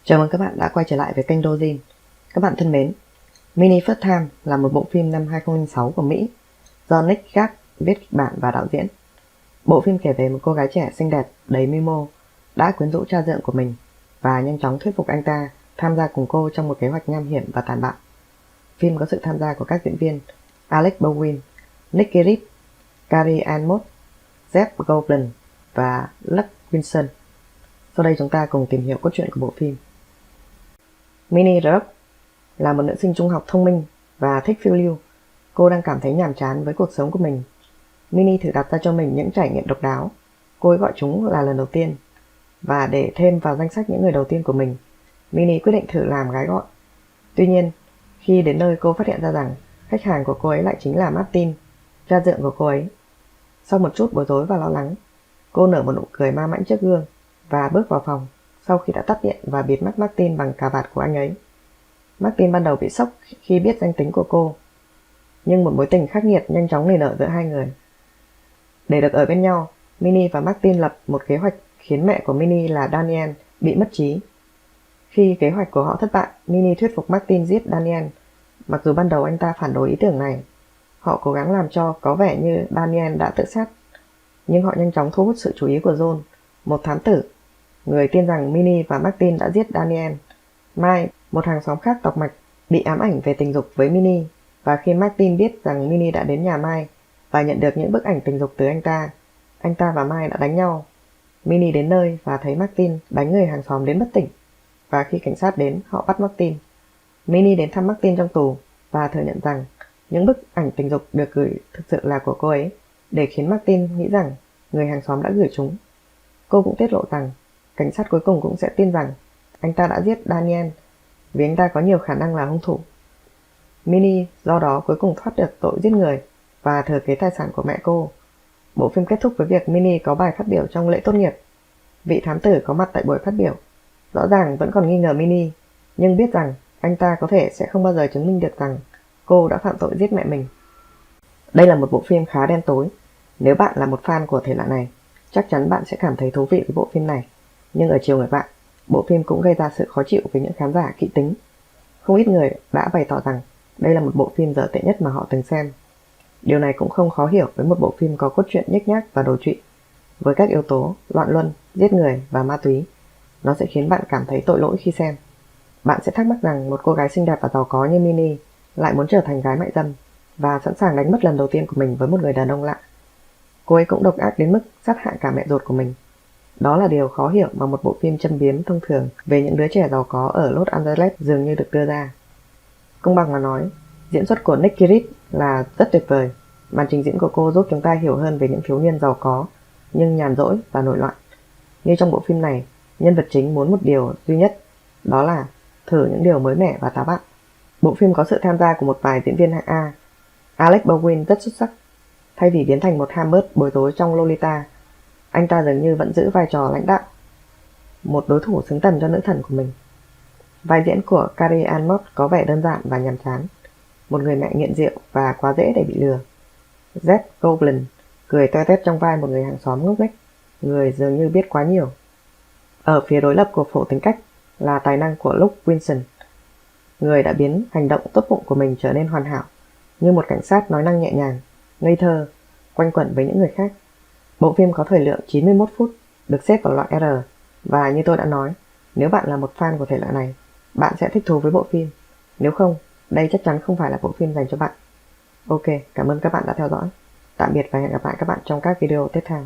Chào mừng các bạn đã quay trở lại với kênh Dojin. Các bạn thân mến, Mini First Time là một bộ phim năm 2006 của Mỹ do Nick Gage viết kịch bản và đạo diễn. Bộ phim kể về một cô gái trẻ xinh đẹp, đầy mưu mô, đã quyến rũ cha dượng của mình và nhanh chóng thuyết phục anh ta tham gia cùng cô trong một kế hoạch nham hiểm và tàn bạo. Phim có sự tham gia của các diễn viên Alec Baldwin, Nick Cage, Carrie Ann Moss, Jeff Goldblum và Luke Wilson. Sau đây chúng ta cùng tìm hiểu cốt truyện của bộ phim. Minnie Rock là một nữ sinh trung học thông minh và thích phiêu lưu. Cô đang cảm thấy nhàm chán với cuộc sống của mình. Minnie thử đặt ra cho mình những trải nghiệm độc đáo. Cô ấy gọi chúng là lần đầu tiên. Và để thêm vào danh sách những người đầu tiên của mình, Minnie quyết định thử làm gái gọi. Tuy nhiên, khi đến nơi cô phát hiện ra rằng khách hàng của cô ấy lại chính là Martin, cha dượng của cô ấy. Sau một chút bối rối và lo lắng, cô nở một nụ cười ma mãnh trước gương và bước vào phòng sau khi đã tắt điện và bịt mắt Martin bằng cà vạt của anh ấy. Martin ban đầu bị sốc khi biết danh tính của cô, nhưng một mối tình khắc nghiệt nhanh chóng nảy nở giữa hai người. Để được ở bên nhau, Minnie và Martin lập một kế hoạch khiến mẹ của Minnie là Daniel bị mất trí. Khi kế hoạch của họ thất bại, Minnie thuyết phục Martin giết Daniel. Mặc dù ban đầu anh ta phản đối ý tưởng này, họ cố gắng làm cho có vẻ như Daniel đã tự sát, nhưng họ nhanh chóng thu hút sự chú ý của John, một thám tử, người tin rằng Minnie và Martin đã giết Daniel. Mike, một hàng xóm khác tọc mạch, bị ám ảnh về tình dục với Minnie, và khi Martin biết rằng Minnie đã đến nhà Mike và nhận được những bức ảnh tình dục từ anh ta và Mike đã đánh nhau. Minnie đến nơi và thấy Martin đánh người hàng xóm đến bất tỉnh, và khi cảnh sát đến, họ bắt Martin. Minnie đến thăm Martin trong tù và thừa nhận rằng những bức ảnh tình dục được gửi thực sự là của cô ấy, để khiến Martin nghĩ rằng người hàng xóm đã gửi chúng. Cô cũng tiết lộ rằng cảnh sát cuối cùng cũng sẽ tin rằng anh ta đã giết Daniel vì anh ta có nhiều khả năng là hung thủ. Minnie do đó cuối cùng thoát được tội giết người và thừa kế tài sản của mẹ cô. Bộ phim kết thúc với việc Minnie có bài phát biểu trong lễ tốt nghiệp. Vị thám tử có mặt tại buổi phát biểu rõ ràng vẫn còn nghi ngờ Minnie, nhưng biết rằng anh ta có thể sẽ không bao giờ chứng minh được rằng cô đã phạm tội giết mẹ mình. Đây là một bộ phim khá đen tối. Nếu bạn là một fan của thể loại này, chắc chắn bạn sẽ cảm thấy thú vị với bộ phim này. Nhưng ở chiều ngược lại, bộ phim cũng gây ra sự khó chịu với những khán giả kỹ tính. Không ít người đã bày tỏ rằng đây là một bộ phim dở tệ nhất mà họ từng xem. Điều này cũng không khó hiểu với một bộ phim có cốt truyện nhếch nhác và đồi trụy. Với các yếu tố loạn luân, giết người và ma túy, nó sẽ khiến bạn cảm thấy tội lỗi khi xem. Bạn sẽ thắc mắc rằng một cô gái xinh đẹp và giàu có như Minnie lại muốn trở thành gái mại dâm và sẵn sàng đánh mất lần đầu tiên của mình với một người đàn ông lạ. Cô ấy cũng độc ác đến mức sát hại cả mẹ ruột của mình. Đó là điều khó hiểu mà một bộ phim châm biếm thông thường về những đứa trẻ giàu có ở Los Angeles dường như được đưa ra. Công bằng mà nói, diễn xuất của Nick Cage là rất tuyệt vời. Màn trình diễn của cô giúp chúng ta hiểu hơn về những thiếu niên giàu có nhưng nhàn rỗi và nổi loạn. Như trong bộ phim này, nhân vật chính muốn một điều duy nhất, đó là thử những điều mới mẻ và táo bạo. Bộ phim có sự tham gia của một vài diễn viên hạng A. Alec Baldwin rất xuất sắc. Thay vì biến thành một Hamlet bối rối trong Lolita, anh ta dường như vẫn giữ vai trò lãnh đạo, một đối thủ xứng tầm cho nữ thần của mình. Vai diễn của Carrie Ann Moss có vẻ đơn giản và nhàm chán, một người mẹ nghiện rượu và quá dễ để bị lừa. Jeff Goldblum cười toe toét trong vai một người hàng xóm ngốc nghếch, người dường như biết quá nhiều. Ở phía đối lập của phổ tính cách là tài năng của Luke Wilson, người đã biến hành động tốt bụng của mình trở nên hoàn hảo, như một cảnh sát nói năng nhẹ nhàng, ngây thơ, quanh quẩn với những người khác. Bộ phim có thời lượng 91 phút, được xếp vào loại R, và như tôi đã nói, nếu bạn là một fan của thể loại này, bạn sẽ thích thú với bộ phim. Nếu không, đây chắc chắn không phải là bộ phim dành cho bạn. Ok, cảm ơn các bạn đã theo dõi. Tạm biệt và hẹn gặp lại các bạn trong các video tiếp theo.